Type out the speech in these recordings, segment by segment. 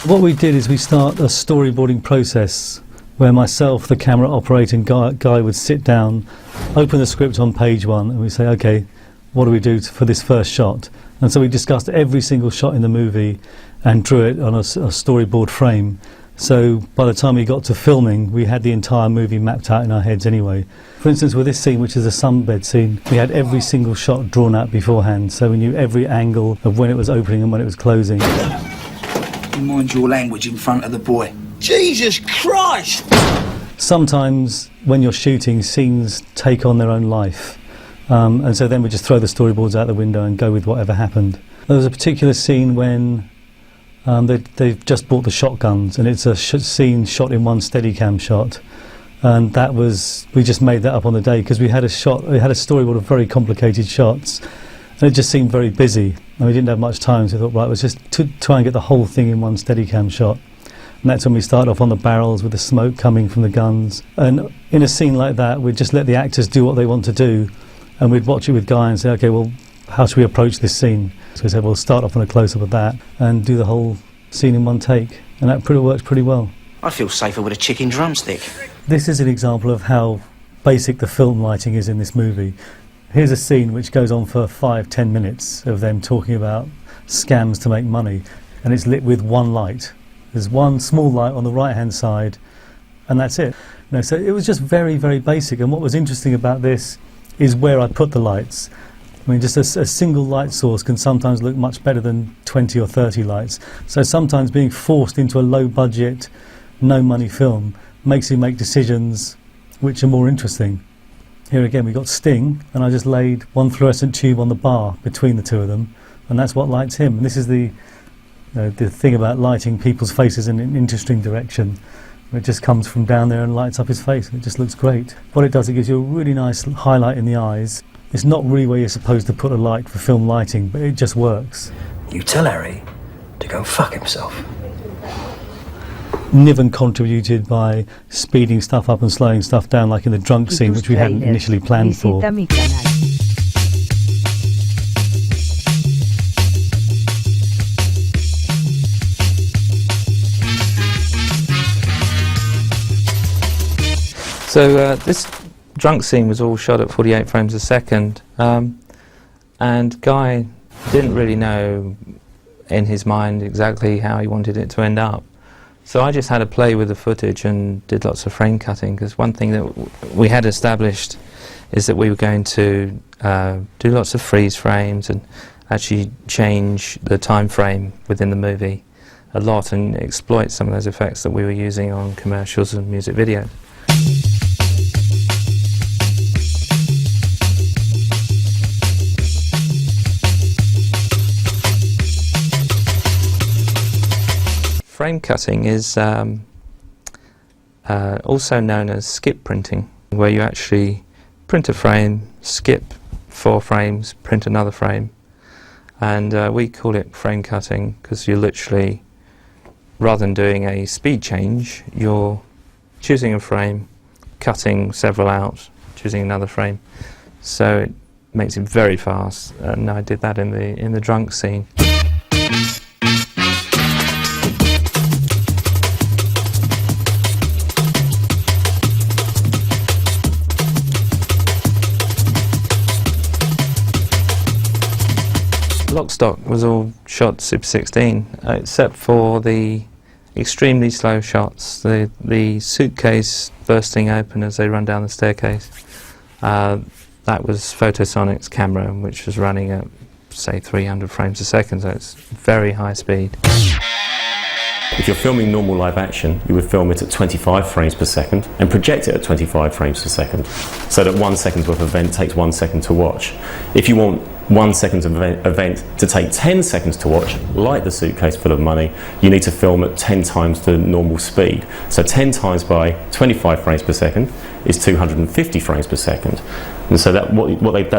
What we did is we start a storyboarding process where myself, the camera operator and guy would sit down, open the script on page 1 and we say, okay, what do we do for this first shot? And so we discussed every single shot in the movie and drew it on a storyboard frame. So by the time we got to filming, we had the entire movie mapped out in our heads anyway. For instance, with this scene, which is a sunbed scene, we had every single shot drawn out beforehand, so we knew every angle of when it was opening and when it was closing. Mind your language in front of the boy. Jesus Christ! Sometimes when you're shooting, scenes take on their own life. And so then we just throw the storyboards out the window and go with whatever happened. There was a particular scene when they've just bought the shotguns, and it's a scene shot in one Steadicam shot, and that was, we just made that up on the day because we had a storyboard of very complicated shots, and it just seemed very busy, and we didn't have much time, so we thought, right, let's just try and get the whole thing in one Steadicam shot. And that's when we started off on the barrels with the smoke coming from the guns. And in a scene like that, we'd just let the actors do what they want to do, and we'd watch it with Guy and say, okay, well, how should we approach this scene? So we said, we'll start off on a close-up of that and do the whole scene in one take. And that works pretty well. I feel safer with a chicken drumstick. This is an example of how basic the film lighting is in this movie. Here's a scene which goes on for 5-10 minutes of them talking about scams to make money, and it's lit with one light. There's one small light on the right-hand side, and that's it. So it was just very, very basic. And what was interesting about this is where I put the lights. I mean, just a single light source can sometimes look much better than 20 or 30 lights. So sometimes being forced into a low-budget, no-money film makes you make decisions which are more interesting. Here again, we got Sting, and I just laid one fluorescent tube on the bar between the two of them, and that's what lights him. And this is the thing about lighting people's faces in an interesting direction. It just comes from down there and lights up his face. It just looks great. What it does, it gives you a really nice highlight in the eyes. It's not really where you're supposed to put a light for film lighting, but it just works. You tell Harry to go fuck himself. Niven contributed by speeding stuff up and slowing stuff down, like in the drunk scene, which we hadn't initially planned for. So this drunk scene was all shot at 48 frames a second, and Guy didn't really know in his mind exactly how he wanted it to end up. So I just had to play with the footage and did lots of frame cutting, because one thing that we had established is that we were going to do lots of freeze frames and actually change the time frame within the movie a lot and exploit some of those effects that we were using on commercials and music videos. Frame cutting is also known as skip printing, where you actually print a frame, skip 4 frames, print another frame, and we call it frame cutting because you're literally, rather than doing a speed change, you're choosing a frame, cutting several out, choosing another frame, so it makes it very fast. And I did that in the drunk scene. Lock Stock was all shot Super 16, except for the extremely slow shots, the suitcase bursting open as they run down the staircase. That was Photosonic's camera, which was running at, say, 300 frames a second, so it's very high speed. If you're filming normal live action, you would film it at 25 frames per second and project it at 25 frames per second, so that 1 second's worth of event takes 1 second to watch. If you want 1 second's event to take 10 seconds to watch, like the suitcase full of money, you need to film at 10 times the normal speed. So 10 times by 25 frames per second is 250 frames per second. And so that's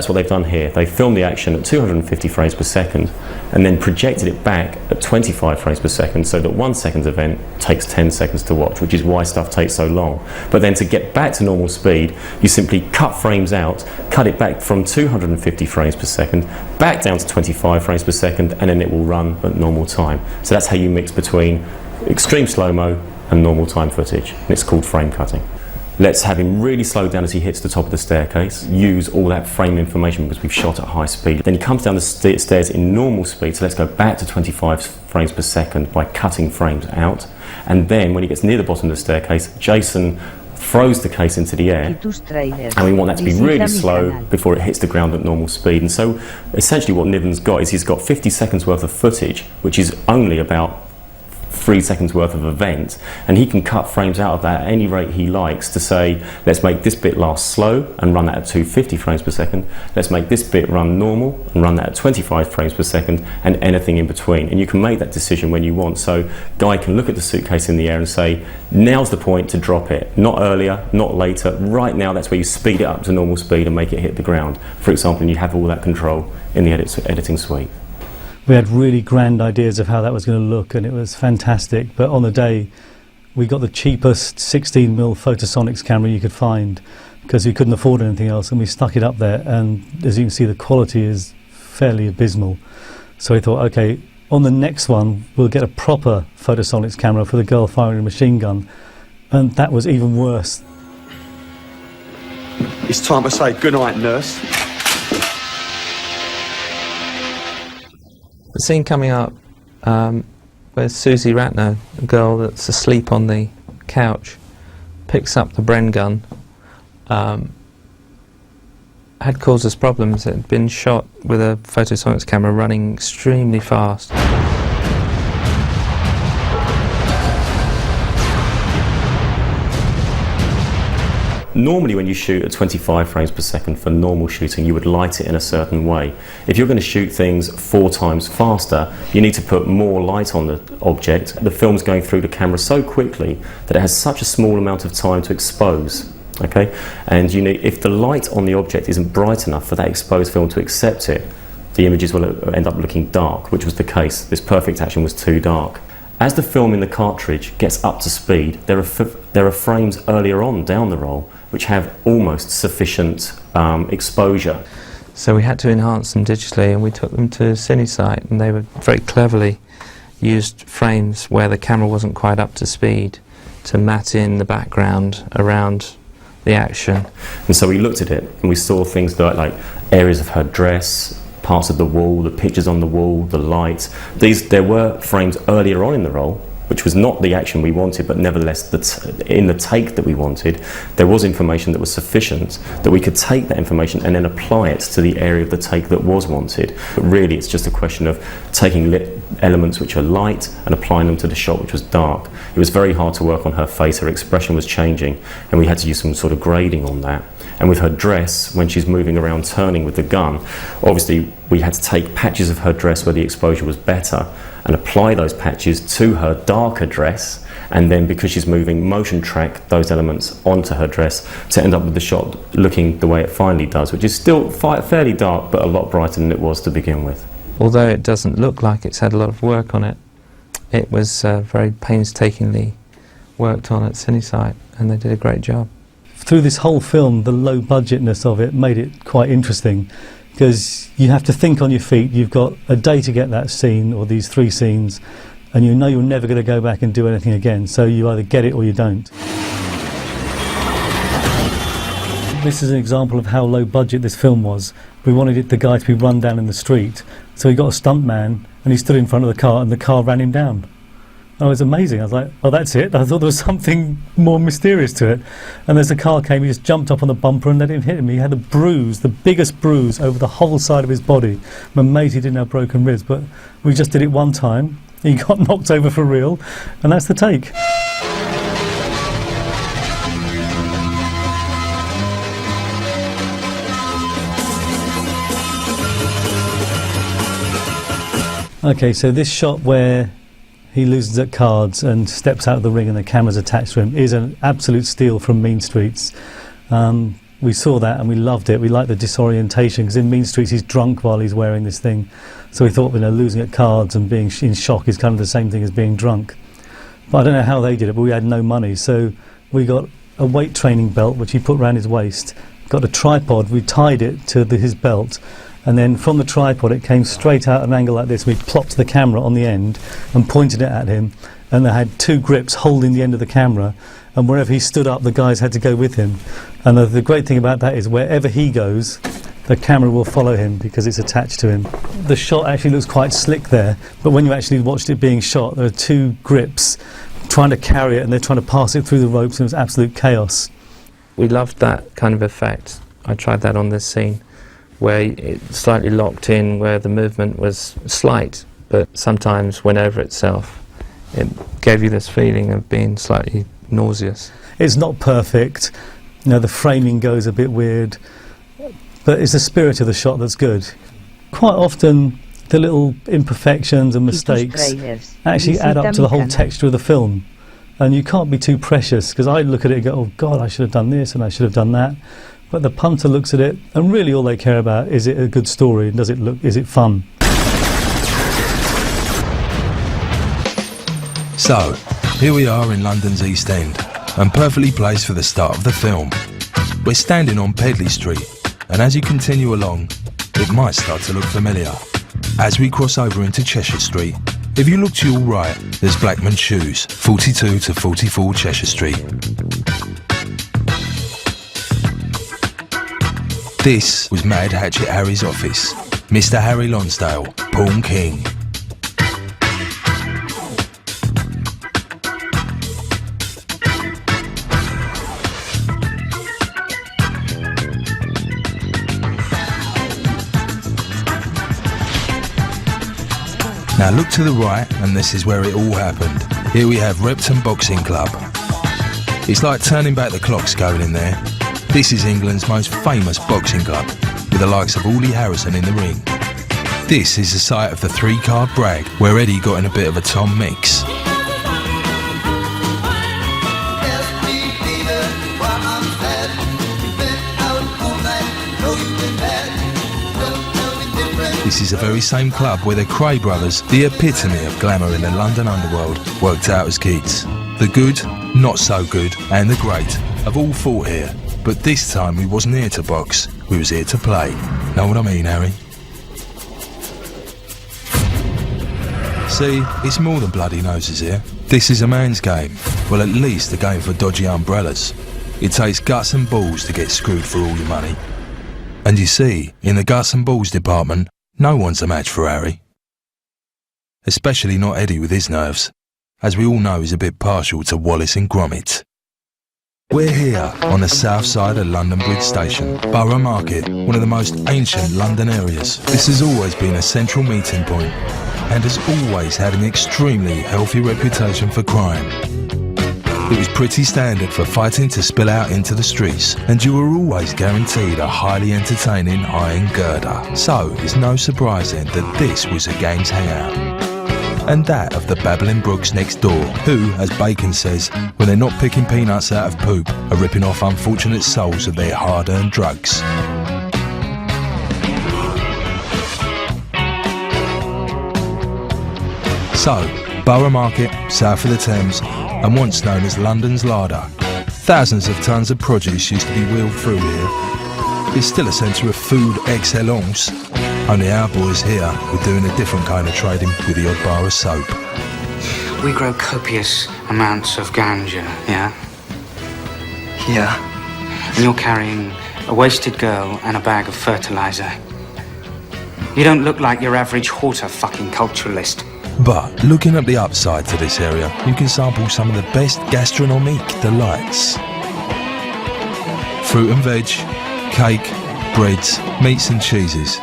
what they've done here. They filmed the action at 250 frames per second and then projected it back at 25 frames per second, so that 1 second's event takes 10 seconds to watch, which is why stuff takes so long. But then to get back to normal speed, you simply cut frames out, cut it back from 250 frames per second, back down to 25 frames per second, and then it will run at normal time. So that's how you mix between extreme slow-mo and normal time footage, and it's called frame cutting. Let's have him really slow down as he hits the top of the staircase, use all that frame information because we've shot at high speed. Then he comes down the stairs in normal speed, so let's go back to 25 frames per second by cutting frames out. And then when he gets near the bottom of the staircase, Jason throws the case into the air, and we want that to be really slow before it hits the ground at normal speed. And so essentially what Niven's got is he's got 50 seconds worth of footage, which is only about 3 seconds worth of event, and he can cut frames out of that at any rate he likes to say, let's make this bit last slow and run that at 250 frames per second, let's make this bit run normal and run that at 25 frames per second, and anything in between. And you can make that decision when you want. So Guy can look at the suitcase in the air and say, now's the point to drop it, not earlier, not later, right now. That's where you speed it up to normal speed and make it hit the ground, for example, and you have all that control in the editing suite. We had really grand ideas of how that was going to look, and it was fantastic. But on the day, we got the cheapest 16mm Photosonics camera you could find because we couldn't afford anything else, and we stuck it up there. And as you can see, the quality is fairly abysmal. So we thought, okay, on the next one, we'll get a proper Photosonics camera for the girl firing a machine gun. And that was even worse. It's time to say goodnight, nurse. The scene coming up where Susie Ratner, a girl that's asleep on the couch, picks up the Bren gun, had caused us problems. It had been shot with a Photosonics camera running extremely fast. Normally when you shoot at 25 frames per second for normal shooting, you would light it in a certain way. If you're going to shoot things 4 times faster, you need to put more light on the object. The film's going through the camera so quickly that it has such a small amount of time to expose. Okay? And if the light on the object isn't bright enough for that exposed film to accept it, the images will end up looking dark, which was the case. This Perfect Action was too dark. As the film in the cartridge gets up to speed, there are frames earlier on down the roll which have almost sufficient exposure. So we had to enhance them digitally, and we took them to Cine site, and they were very cleverly used frames where the camera wasn't quite up to speed to matte in the background around the action. And so we looked at it and we saw things like areas of her dress, parts of the wall, the pictures on the wall, the light. There were frames earlier on in the roll, which was not the action we wanted, but nevertheless in the take that we wanted, there was information that was sufficient that we could take that information and then apply it to the area of the take that was wanted. But really it's just a question of taking elements which are light and applying them to the shot which was dark. It was very hard to work on her face, her expression was changing, and we had to use some sort of grading on that. And with her dress, when she's moving around turning with the gun, obviously we had to take patches of her dress where the exposure was better and apply those patches to her darker dress, and then because she's moving, motion track those elements onto her dress to end up with the shot looking the way it finally does, which is still fairly dark but a lot brighter than it was to begin with. Although it doesn't look like it's had a lot of work on it, it was very painstakingly worked on at Cine site, and they did a great job. Through this whole film, the low budgetness of it made it quite interesting, because you have to think on your feet. You've got a day to get that scene or these 3 scenes, and you know you're never going to go back and do anything again, so you either get it or you don't. This is an example of how low budget this film was. We wanted the guy to be run down in the street, so he got a stunt man and he stood in front of the car and the car ran him down. Oh, it was amazing. I was like, oh, that's it. I thought there was something more mysterious to it. And as the car came, he just jumped up on the bumper and let him hit him. He had a bruise, the biggest bruise over the whole side of his body. I'm amazed he didn't have broken ribs, but we just did it one time. He got knocked over for real, and that's the take. Okay, so this shot where he loses at cards and steps out of the ring and the camera's attached to him is an absolute steal from Mean Streets. We saw that and we loved it. We liked the disorientation, because in Mean Streets he's drunk while he's wearing this thing. So we thought, losing at cards and being in shock is kind of the same thing as being drunk. But I don't know how they did it, but we had no money. So we got a weight training belt, which he put around his waist, got a tripod, we tied it to his belt, and then from the tripod it came straight out at an angle like this. We plopped the camera on the end and pointed it at him, and they had 2 grips holding the end of the camera, and wherever he stood up, the guys had to go with him. And the great thing about that is wherever he goes, the camera will follow him because it's attached to him. The shot actually looks quite slick there, but when you actually watched it being shot, there are 2 grips trying to carry it, and they're trying to pass it through the ropes, and it was absolute chaos. We loved that kind of effect. I tried that on this scene, where it slightly locked in, where the movement was slight, but sometimes went over itself. It gave you this feeling of being slightly nauseous. It's not perfect, you know, the framing goes a bit weird, but it's the spirit of the shot that's good. Quite often the little imperfections and mistakes actually add up to the whole texture of the film, and you can't be too precious, because I look at it and go, oh God, I should have done this and I should have done that, but the punter looks at it and really all they care about is it a good story, and is it fun. So, here we are in London's East End, and perfectly placed for the start of the film. We're standing on Pedley Street, and as you continue along, it might start to look familiar. As we cross over into Cheshire Street, if you look to your right, there's Blackman's Shoes, 42 to 44 Cheshire Street. This was Mad Hatchet Harry's office, Mr. Harry Lonsdale, Pawn King. Now look to the right, and this is where it all happened. Here we have Repton Boxing Club. It's like turning back the clocks going in there. This is England's most famous boxing club, with the likes of Lee Harrison in the ring. This is the site of the 3-card brag, where Eddie got in a bit of a Tom Mix. This is the very same club where the Cray brothers, the epitome of glamour in the London underworld, worked out as kids. The good, not so good, and the great have all fought here. But this time we wasn't here to box, we was here to play. Know what I mean, Harry? See, it's more than bloody noses here. This is a man's game. Well, at least a game for dodgy umbrellas. It takes guts and balls to get screwed for all your money. And you see, in the guts and balls department, no one's a match for Harry. Especially not Eddie with his nerves, as we all know he's a bit partial to Wallace and Gromit. We're here on the south side of London Bridge Station, Borough Market, one of the most ancient London areas. This has always been a central meeting point and has always had an extremely healthy reputation for crime. It was pretty standard for fighting to spill out into the streets, and you were always guaranteed a highly entertaining iron girder. So it's no surprise then that this was a gang's hangout. And that of the babbling brooks next door, who, as Bacon says, when they're not picking peanuts out of poop, are ripping off unfortunate souls of their hard-earned drugs. So, Borough Market, south of the Thames, and once known as London's larder. Thousands of tons of produce used to be wheeled through here. It's still a centre of food excellence. Only our boys here were doing a different kind of trading with the odd bar of soap. We grow copious amounts of ganja, yeah? Yeah. And you're carrying a wasted girl and a bag of fertiliser. You don't look like your average horticulturalist. But looking at the upside to this area, you can sample some of the best gastronomic delights. Fruit and veg, cake, breads, meats and cheeses.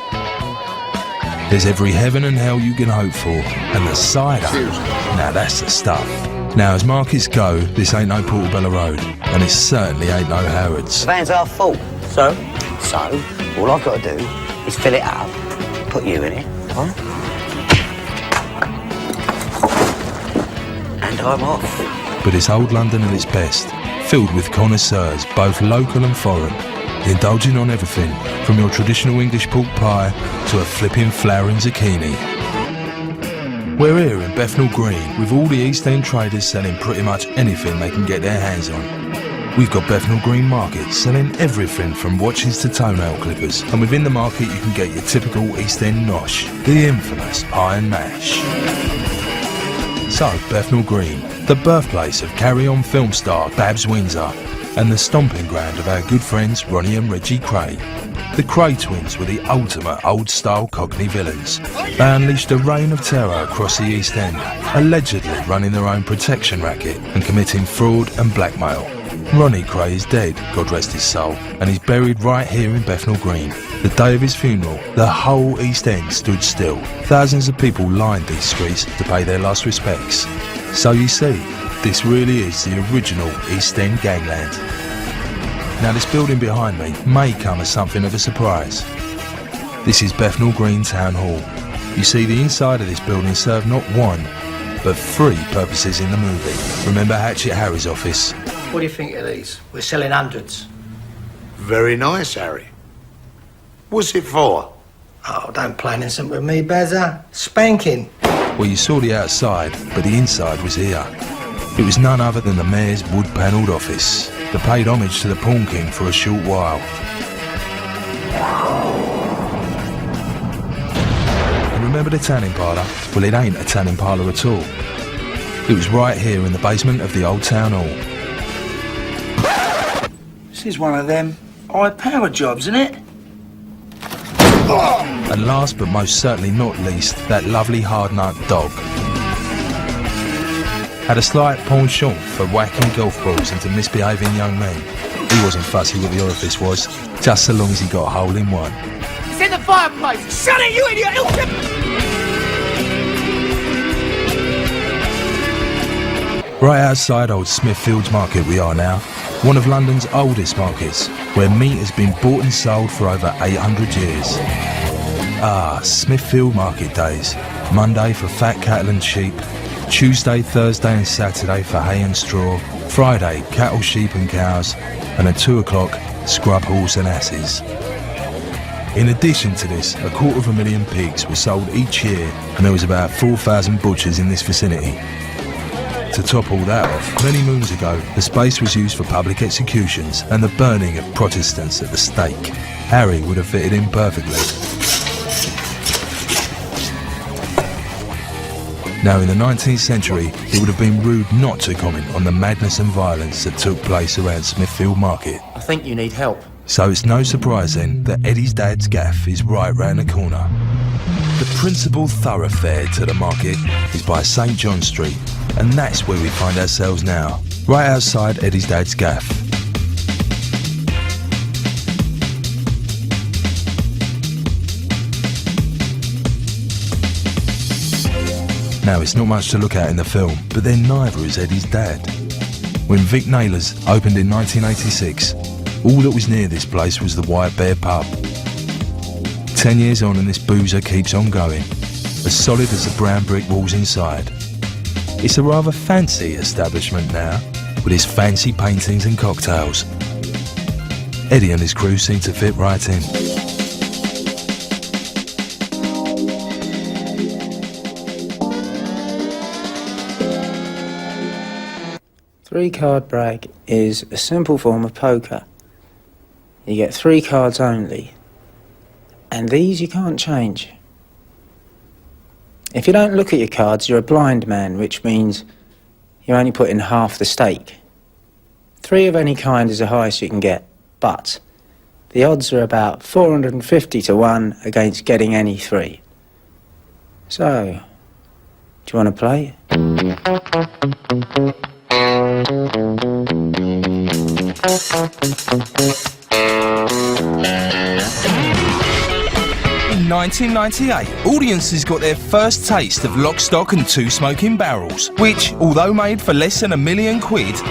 There's every heaven and hell you can hope for, and the cider, now that's the stuff. Now as markets go, this ain't no Portobello Road, and it certainly ain't no Harrods. The van's half full. So, all I've got to do is fill it up, put you in it, huh? And I'm off. But it's old London at its best, filled with connoisseurs, both local and foreign, indulging on everything, from your traditional English pork pie to a flipping flowering zucchini. We're here in Bethnal Green with all the East End traders selling pretty much anything they can get their hands on. We've got Bethnal Green Market selling everything from watches to toenail clippers, and within the market you can get your typical East End nosh, the infamous pie and mash. So, Bethnal Green, the birthplace of carry-on film star Babs Windsor, and the stomping ground of our good friends Ronnie and Reggie Kray. The Kray twins were the ultimate old-style Cockney villains. They unleashed a reign of terror across the East End, allegedly running their own protection racket and committing fraud and blackmail. Ronnie Kray is dead, God rest his soul, and he's buried right here in Bethnal Green. The day of his funeral, the whole East End stood still. Thousands of people lined these streets to pay their last respects. So you see, this really is the original East End gangland. Now this building behind me may come as something of a surprise. This is Bethnal Green Town Hall. You see, the inside of this building served not one, but three purposes in the movie. Remember Hatchet Harry's office? What do you think of these? We're selling hundreds. Very nice, Harry. What's it for? Oh, don't play innocent with me, Bazza. Spanking. Well, you saw the outside, but the inside was here. It was none other than the mayor's wood-panelled office that paid homage to the Pawn King for a short while. And remember the tanning parlour? Well, it ain't a tanning parlour at all. It was right here in the basement of the old town hall. This is one of them high-power jobs, isn't it? And last but most certainly not least, that lovely hard-nut dog. Had a slight penchant for whacking golf balls into misbehaving young men. He wasn't fussy what the orifice was, just so long as he got a hole in one. It's in the fireplace! Shut it, you idiot! Right outside Old Smithfield's Market we are now, one of London's oldest markets, where meat has been bought and sold for over 800 years. Ah, Smithfield Market days. Monday for fat cattle and sheep, Tuesday, Thursday and Saturday for hay and straw, Friday cattle, sheep and cows, and at 2 o'clock scrub horse and asses. In addition to this, 250,000 pigs were sold each year, and there was about 4,000 butchers in this vicinity. To top all that off, many moons ago, the space was used for public executions and the burning of Protestants at the stake. Harry would have fitted in perfectly. Now, in the 19th century, it would have been rude not to comment on the madness and violence that took place around Smithfield Market. I think you need help. So it's no surprise then that Eddie's dad's gaff is right round the corner. The principal thoroughfare to the market is by St John Street, and that's where we find ourselves now, right outside Eddie's dad's gaff. Now, it's not much to look at in the film, but then neither is Eddie's dad. When Vic Naylor's opened in 1986, all that was near this place was the White Bear pub. 10 years on and this boozer keeps on going, as solid as the brown brick walls inside. It's a rather fancy establishment now, with its fancy paintings and cocktails. Eddie and his crew seem to fit right in. Three-card brag is a simple form of poker. You get 3 cards only, and these you can't change. If you don't look at your cards, you're a blind man, which means you only put in half the stake. 3 of any kind is the highest you can get, but the odds are about 450 to 1 against getting any 3. So, do you want to play? In 1998, audiences got their first taste of Lock, Stock and Two Smoking Barrels, which, although made for less than £1 million,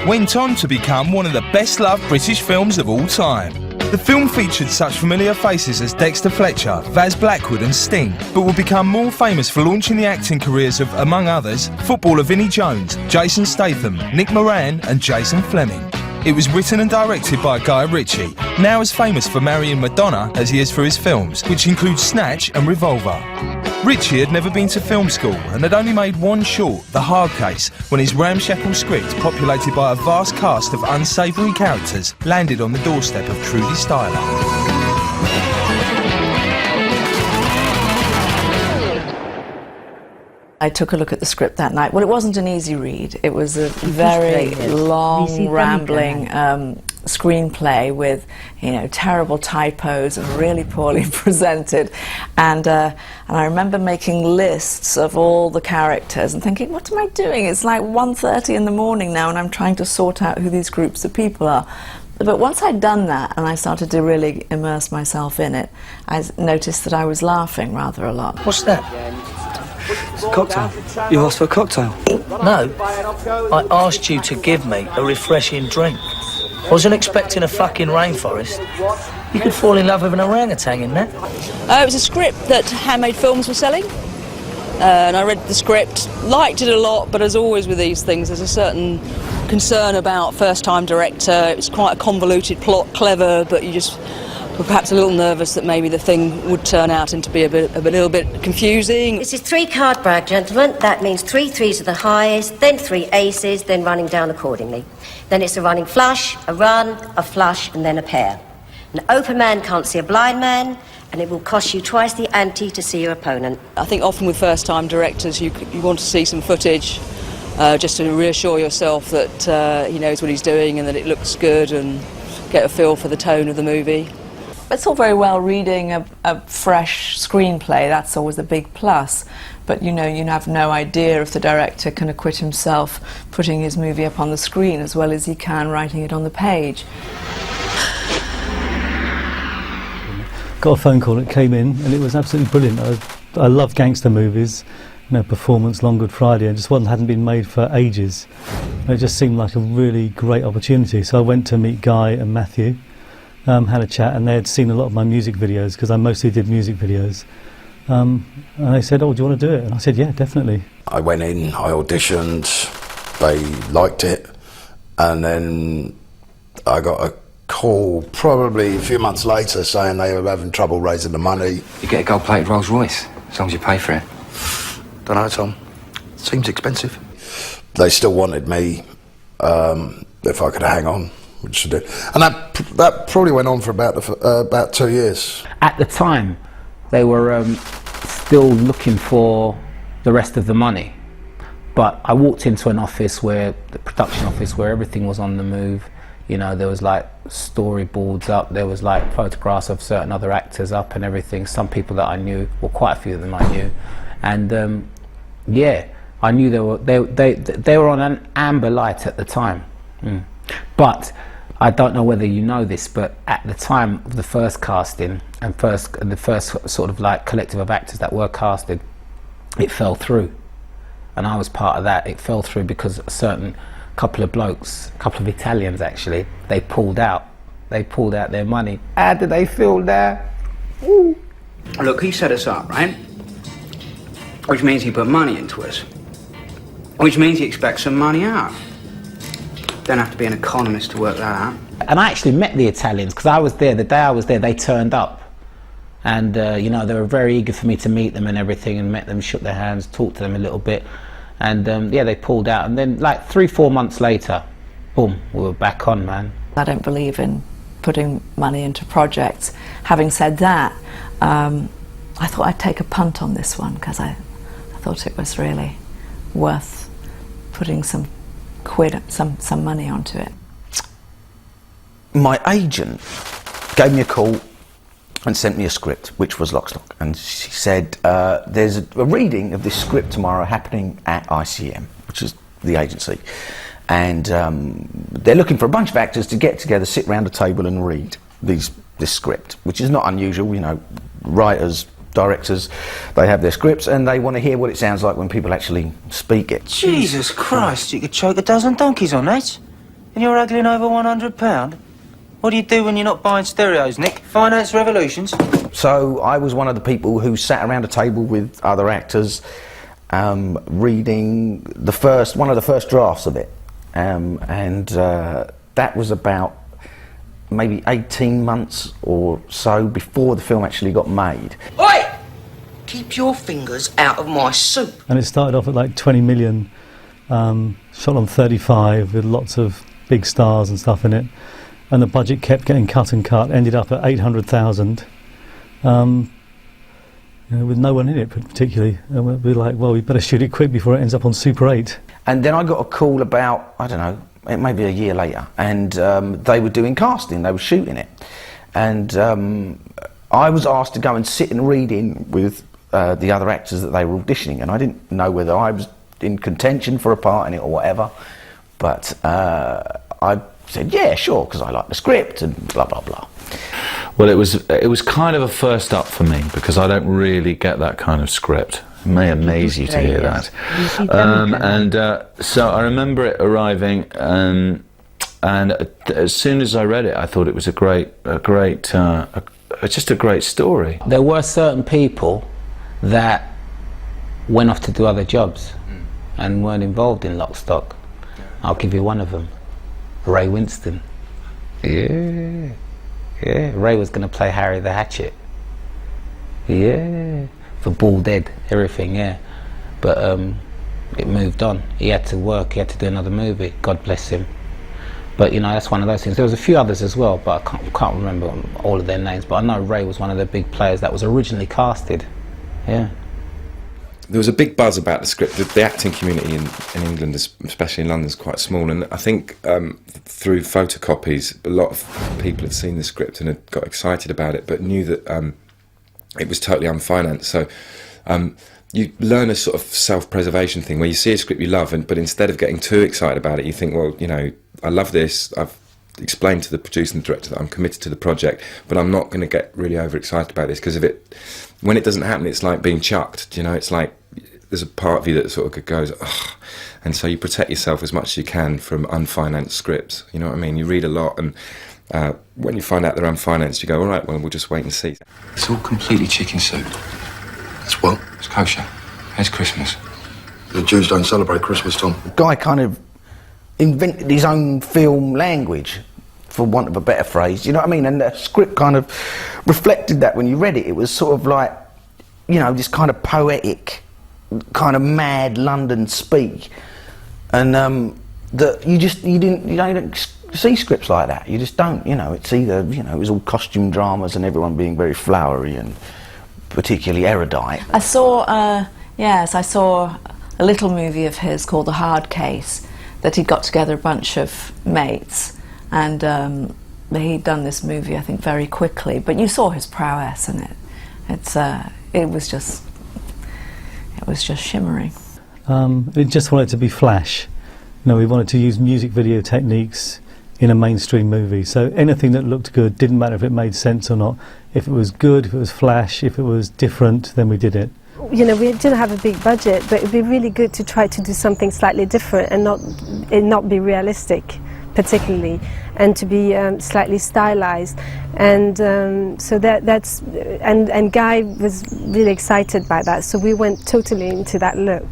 went on to become one of the best-loved British films of all time. The film featured such familiar faces as Dexter Fletcher, Vaz Blackwood and Sting, but would become more famous for launching the acting careers of, among others, footballer Vinnie Jones, Jason Statham, Nick Moran and Jason Fleming. It was written and directed by Guy Ritchie, now as famous for marrying Madonna as he is for his films, which include Snatch and Revolver. Ritchie had never been to film school and had only made one short, The Hard Case, when his ramshackle script, populated by a vast cast of unsavoury characters, landed on the doorstep of Trudy Styler. I took a look at the script that night. Well, it wasn't an easy read. It was a very long, rambling screenplay with, you know, terrible typos and really poorly presented. And I remember making lists of all the characters and thinking, what am I doing? It's like 1:30 in the morning now and I'm trying to sort out who these groups of people are. But once I'd done that and I started to really immerse myself in it, I noticed that I was laughing rather a lot. What's that? It's a cocktail. You asked for a cocktail? No. I asked you to give me a refreshing drink. I wasn't expecting a fucking rainforest. You could fall in love with an orangutan in that. It was a script that Handmade Films were selling. And I read the script, liked it a lot, but as always with these things, there's a certain concern about first-time director. It was quite a convoluted plot, clever, but you just were perhaps a little nervous that maybe the thing would turn out into be a little bit confusing. This is 3-card brag, gentlemen. That means 3 threes are the highest, then 3 aces, then running down accordingly. Then it's a running flush, a run, a flush, and then a pair. An open man can't see a blind man, and it will cost you twice the ante to see your opponent. I think often with first-time directors you want to see some footage just to reassure yourself that he knows what he's doing and that it looks good and get a feel for the tone of the movie. It's all very well reading a fresh screenplay, that's always a big plus, but you know, you have no idea if the director can acquit himself putting his movie up on the screen as well as he can writing it on the page. Got a phone call, it came in, and it was absolutely brilliant. I love gangster movies, you know, Performance, Long Good Friday, and just one hadn't been made for ages. And it just seemed like a really great opportunity. So I went to meet Guy and Matthew, had a chat, and they had seen a lot of my music videos, because I mostly did music videos. And they said, oh, do you want to do it? And I said, yeah, definitely. I went in, I auditioned, they liked it, and then I got a call probably a few months later saying they were having trouble raising the money. You get a gold-plated Rolls Royce, as long as you pay for it. Don't know, Tom. Seems expensive. They still wanted me if I could hang on, which I did. And that probably went on for about 2 years. At the time, they were still looking for the rest of the money. But I walked into an office the production office, where everything was on the move. You know, there was like storyboards up, there was like photographs of certain other actors up and everything. Some people that I knew, well, quite a few of them I knew. And yeah, I knew they were on an amber light at the time. But I don't know whether you know this, but at the time of the first casting and the first sort of like collective of actors that were casted, it fell through. And I was part of that. It fell through because a certain couple of blokes, a couple of Italians actually, they pulled out their money. How did they feel there? Ooh. Look, he set us up, right? Which means he put money into us. Which means he expects some money out. Don't have to be an economist to work that out. And I actually met the Italians, because I was there, the day I was there, they turned up. And, you know, they were very eager for me to meet them and everything, and met them, shook their hands, talked to them a little bit. And yeah, they pulled out, and then like 3-4 months later, boom, we were back on, man. I don't believe in putting money into projects. Having said that, I thought I'd take a punt on this one, because I thought it was really worth putting some money onto it. My agent gave me a call and sent me a script, which was Lock Stock, and she said there's a reading of this script tomorrow happening at ICM, which is the agency, and they're looking for a bunch of actors to get together, sit round a table and read this script, which is not unusual. You know, writers, directors, they have their scripts and they want to hear what it sounds like when people actually speak it. Jesus Christ, you could choke a dozen donkeys on that, and you're haggling over £100? What do you do when you're not buying stereos, Nick? Finance revolutions? So I was one of the people who sat around a table with other actors, reading one of the first drafts of it, and that was about maybe 18 months or so before the film actually got made. Oi! Keep your fingers out of my soup. And it started off at like 20 million, shot on 35 with lots of big stars and stuff in it. And the budget kept getting cut and cut, ended up at 800,000. with no one in it particularly. And we'd be like, well, we better shoot it quick before it ends up on Super 8. And then I got a call about, I don't know, it may be a year later, and they were doing casting, they were shooting it. And I was asked to go and sit and read in with the other actors that they were auditioning, and I didn't know whether I was in contention for a part in it or whatever, but I said, yeah, sure, because I like the script and blah, blah, blah. Well, it was kind of a first up for me, because I don't really get that kind of script. It may amaze you to hear that. So I remember it arriving, and as soon as I read it, I thought it was just a great story. There were certain people that went off to do other jobs and weren't involved in Lock Stock. I'll give you one of them, Ray Winston. Yeah, Ray was going to play Harry the Hatchet. Yeah, for Ball Dead, everything, yeah. But it moved on. He had to work, he had to do another movie, God bless him. But you know, that's one of those things. There was a few others as well, but I can't remember all of their names, but I know Ray was one of the big players that was originally casted. Yeah. There was a big buzz about the script. The acting community in England, especially in London, is quite small, and I think through photocopies, a lot of people had seen the script and had got excited about it, but knew that it was totally unfinanced. So you learn a sort of self-preservation thing where you see a script you love, but instead of getting too excited about it, you think, well, you know, I love this. I've explained to the producer and director that I'm committed to the project, but I'm not going to get really overexcited about this, because when it doesn't happen, it's like being chucked. You know, it's like there's a part of you that sort of goes, ugh. And so you protect yourself as much as you can from unfinanced scripts. You know what I mean? You read a lot, and when you find out they're unfinanced, you go, all right, well, we'll just wait and see. It's all completely chicken soup. It's what? It's kosher. It's Christmas. The Jews don't celebrate Christmas, Tom. The guy kind of invented his own film language, for want of a better phrase, you know what I mean? And the script kind of reflected that when you read it. It was sort of like, you know, this kind of poetic, kind of mad London speak. And that you don't see scripts like that. You just don't, you know. It's either, you know, it was all costume dramas and everyone being very flowery and particularly erudite. I saw, I saw a little movie of his called The Hard Case, that he'd got together a bunch of mates, and he'd done this movie, I think, very quickly. But you saw his prowess in it. It was just shimmering. It just wanted to be flash. You know, we wanted to use music video techniques in a mainstream movie. So anything that looked good, didn't matter if it made sense or not. If it was good, if it was flash, if it was different, then we did it. You know, we didn't have a big budget, but it'd be really good to try to do something slightly different and not be realistic, particularly, and to be slightly stylized. And so that's Guy was really excited by that. So we went totally into that look.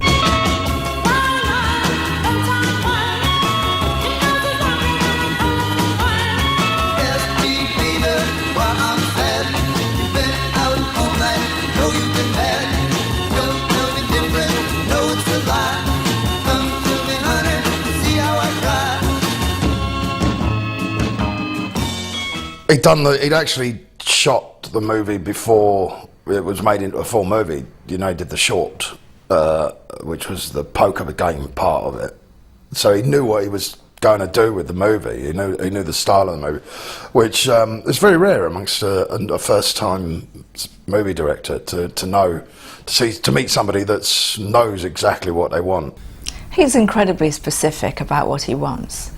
He'd actually shot the movie before it was made into a full movie. You know, he did the short, which was the poker game part of it. So he knew what he was going to do with the movie. He knew the style of the movie, which is very rare amongst a first-time movie director to meet somebody that knows exactly what they want. He's incredibly specific about what he wants.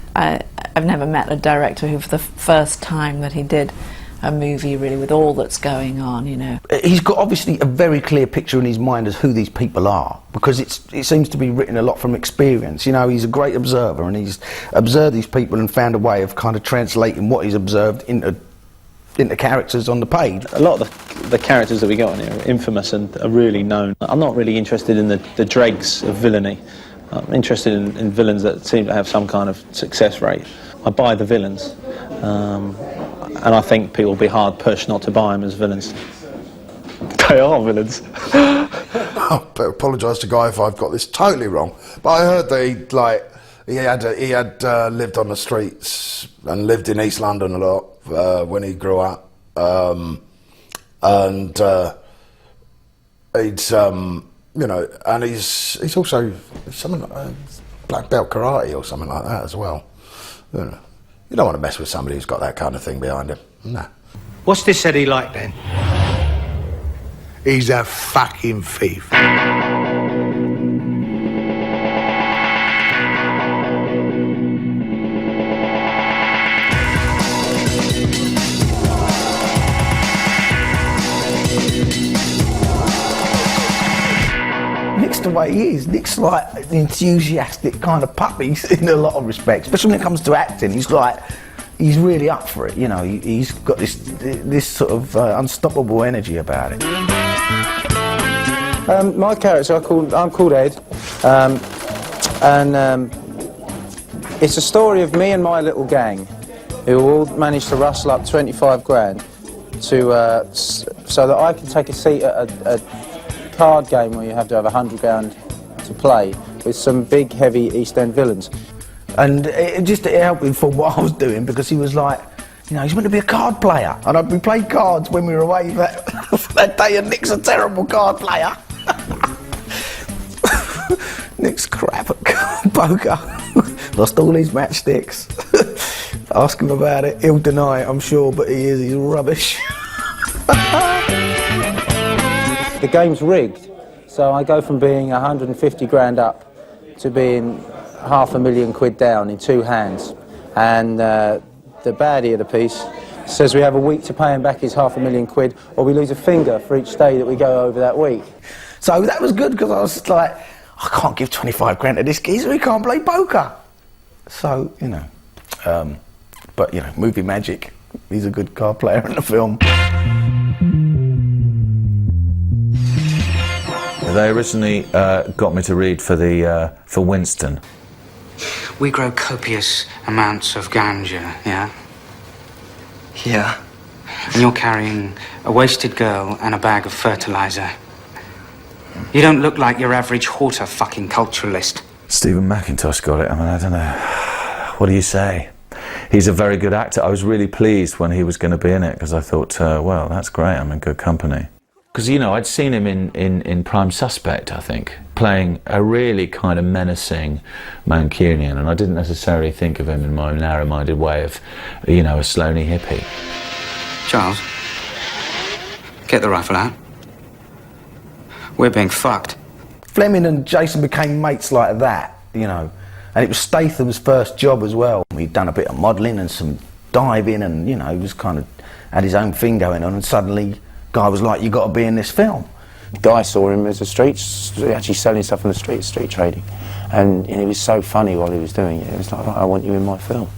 I've never met a director who, for the first time that he did a movie really with all that's going on, you know. He's got obviously a very clear picture in his mind as who these people are, because it seems to be written a lot from experience. You know, he's a great observer, and he's observed these people and found a way of kind of translating what he's observed into characters on the page. A lot of the characters that we got on here are infamous and are really known. I'm not really interested in the dregs of villainy. I'm interested in villains that seem to have some kind of success rate. I buy the villains, and I think people will be hard pushed not to buy them as villains. They are villains. I apologise to Guy if I've got this totally wrong, but I heard that he had lived on the streets and lived in East London a lot when he grew up, and he's you know, and he's also something like black belt karate or something like that as well. You know, you don't want to mess with somebody who's got that kind of thing behind him. Nah. What's this Eddie like then? He's a fucking thief. Nick's the way he is. Nick's like an enthusiastic kind of puppy in a lot of respects, especially when it comes to acting. He's really up for it, you know. He's got this sort of unstoppable energy about it. My character, I'm called Ed, and it's a story of me and my little gang, who all managed to rustle up 25 grand to so that I can take a seat at a card game where you have to have 100 grand to play with some big, heavy East End villains. And it helped him for what I was doing, because he was like, you know, he's meant to be a card player, and we played cards when we were away that day, and Nick's a terrible card player. Nick's crap at poker. Lost all his matchsticks. Ask him about it, he'll deny it, I'm sure, but he's rubbish. The game's rigged, so I go from being 150 grand up to being £500,000 down in 2 hands, and the baddie of the piece says we have a week to pay him back his £500,000, or we lose a finger for each day that we go over that week. So that was good, because I was like, I can't give 25 grand to this geezer, he can't play poker. So, you know, but, you know, movie magic, he's a good card player in the film. They originally got me to read for Winston. We grow copious amounts of ganja, yeah? Yeah. And you're carrying a wasted girl and a bag of fertilizer. You don't look like your average hortifucking culturalist. Stephen McIntosh got it. I mean, I don't know. What do you say? He's a very good actor. I was really pleased when he was going to be in it, because I thought, well, that's great, I'm in good company. Because, you know, I'd seen him in Prime Suspect, I think, playing a really kind of menacing Mancunian, and I didn't necessarily think of him in my narrow-minded way of, you know, a Sloaney hippie. Charles, get the rifle out. We're being fucked. Fleming and Jason became mates like that, you know, and it was Statham's first job as well. He'd done a bit of modelling and some diving, and, you know, he was kind of had his own thing going on, and suddenly Guy was like, you got to be in this film. Guy saw him as actually selling stuff on the street trading, and he was so funny while he was doing it. It was like, right, I want you in my film.